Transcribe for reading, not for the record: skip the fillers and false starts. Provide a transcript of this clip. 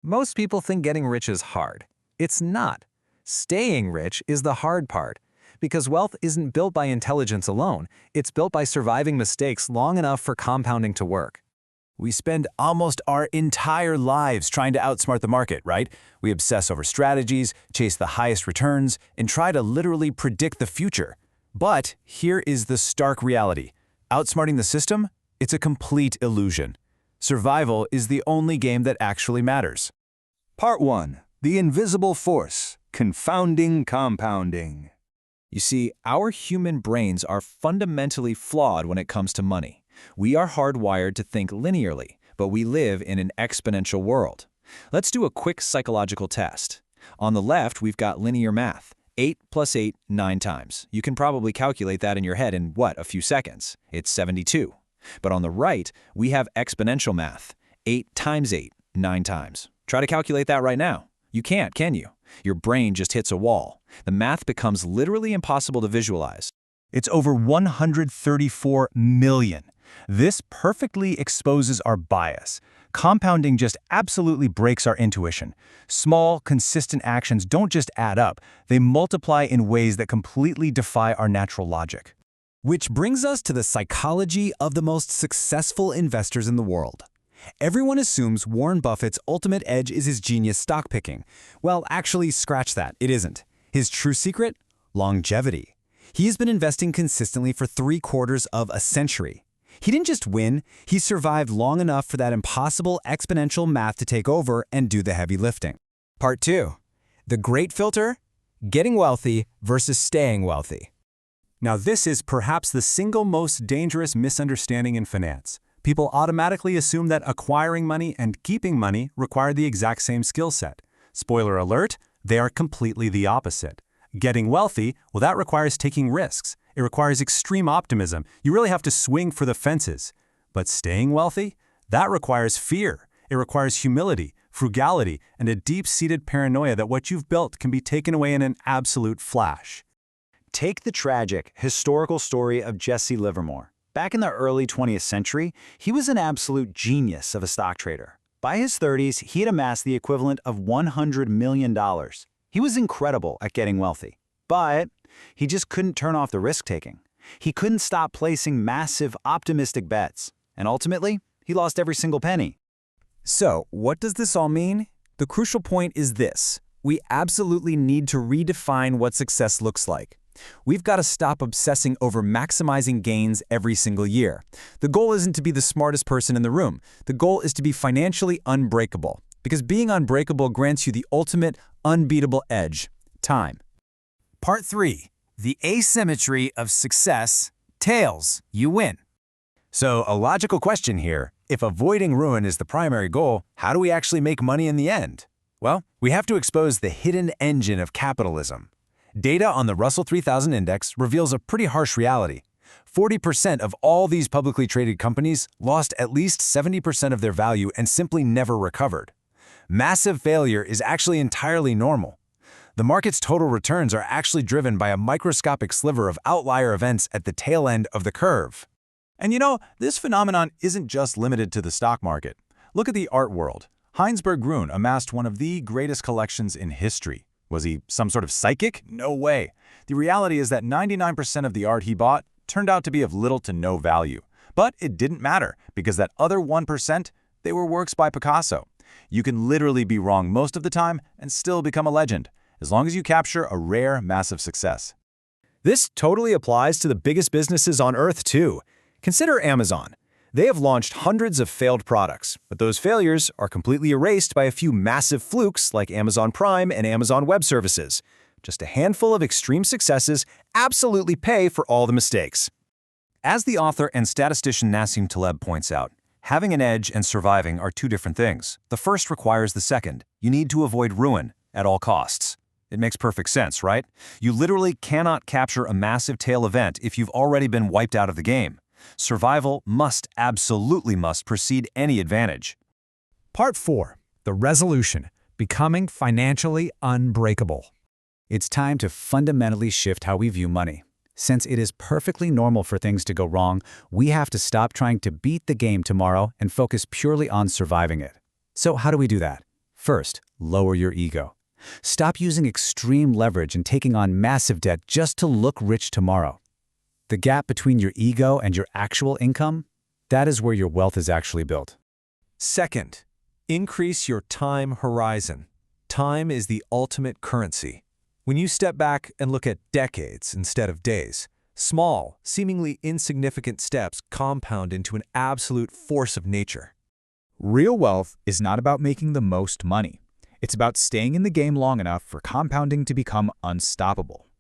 Most people think getting rich is hard. It's not. Staying rich is the hard part. Because wealth isn't built by intelligence alone, it's built by surviving mistakes long enough for compounding to work. We spend almost our entire lives trying to outsmart the market, right? We obsess over strategies, chase the highest returns, and try to literally predict the future. But here is the stark reality. Outsmarting the system? It's a complete illusion. Survival is the only game that actually matters. Part 1. The Invisible Force, Confounding Compounding. You see, our human brains are fundamentally flawed when it comes to money. We are hardwired to think linearly, but we live in an exponential world. Let's do a quick psychological test. On the left, we've got linear math. 8 plus 8, 9 times. You can probably calculate that in your head in, a few seconds. It's 72. But on the right, we have exponential math. 8 times 8, 9 times. Try to calculate that right now. You can't, can you? Your brain just hits a wall. The math becomes literally impossible to visualize. It's over 134 million. This perfectly exposes our bias. Compounding just absolutely breaks our intuition. Small, consistent actions don't just add up, they multiply in ways that completely defy our natural logic. Which brings us to the psychology of the most successful investors in the world. Everyone assumes Warren Buffett's ultimate edge is his genius stock picking. Well, actually, scratch that, it isn't. His true secret? Longevity. He has been investing consistently for 3/4 of a century. He didn't just win, he survived long enough for that impossible exponential math to take over and do the heavy lifting. Part 2. The great filter? Getting wealthy versus staying wealthy. Now this is perhaps the single most dangerous misunderstanding in finance. People automatically assume that acquiring money and keeping money require the exact same skill set. Spoiler alert, they are completely the opposite. Getting wealthy, well, that requires taking risks. It requires extreme optimism. You really have to swing for the fences. But staying wealthy? That requires fear. It requires humility, frugality, and a deep-seated paranoia that what you've built can be taken away in an absolute flash. Take the tragic, historical story of Jesse Livermore. Back in the early 20th century, he was an absolute genius of a stock trader. By his 30s, he had amassed the equivalent of $100 million. He was incredible at getting wealthy. But he just couldn't turn off the risk-taking. He couldn't stop placing massive, optimistic bets. And ultimately, he lost every single penny. So, what does this all mean? The crucial point is this. We absolutely need to redefine what success looks like. We've got to stop obsessing over maximizing gains every single year. The goal isn't to be the smartest person in the room. The goal is to be financially unbreakable. Because being unbreakable grants you the ultimate, unbeatable edge: time. Part 3. The asymmetry of success. Tails, you win. So a logical question here, if avoiding ruin is the primary goal, how do we actually make money in the end? Well, we have to expose the hidden engine of capitalism. Data on the Russell 3000 Index reveals a pretty harsh reality. 40% of all these publicly traded companies lost at least 70% of their value and simply never recovered. Massive failure is actually entirely normal. The market's total returns are actually driven by a microscopic sliver of outlier events at the tail end of the curve. And this phenomenon isn't just limited to the stock market. Look at the art world. Heinsberg Grun amassed one of the greatest collections in history. Was he some sort of psychic? No way. The reality is that 99% of the art he bought turned out to be of little to no value. But it didn't matter, because that other 1%, they were works by Picasso. You can literally be wrong most of the time and still become a legend, as long as you capture a rare, massive success. This totally applies to the biggest businesses on Earth, too. Consider Amazon. They have launched hundreds of failed products, but those failures are completely erased by a few massive flukes like Amazon Prime and Amazon Web Services. Just a handful of extreme successes absolutely pay for all the mistakes. As the author and statistician Nassim Taleb points out, having an edge and surviving are two different things. The first requires the second. You need to avoid ruin at all costs. It makes perfect sense, right? You literally cannot capture a massive tail event if you've already been wiped out of the game. Survival absolutely must precede any advantage. Part 4. The resolution: becoming financially unbreakable. It's time to fundamentally shift how we view money. Since it is perfectly normal for things to go wrong, we have to stop trying to beat the game tomorrow and focus purely on surviving it. So how do we do that? First, lower your ego. Stop using extreme leverage and taking on massive debt just to look rich tomorrow. The gap between your ego and your actual income, that is where your wealth is actually built. Second, increase your time horizon. Time is the ultimate currency. When you step back and look at decades instead of days, small, seemingly insignificant steps compound into an absolute force of nature. Real wealth is not about making the most money. It's about staying in the game long enough for compounding to become unstoppable.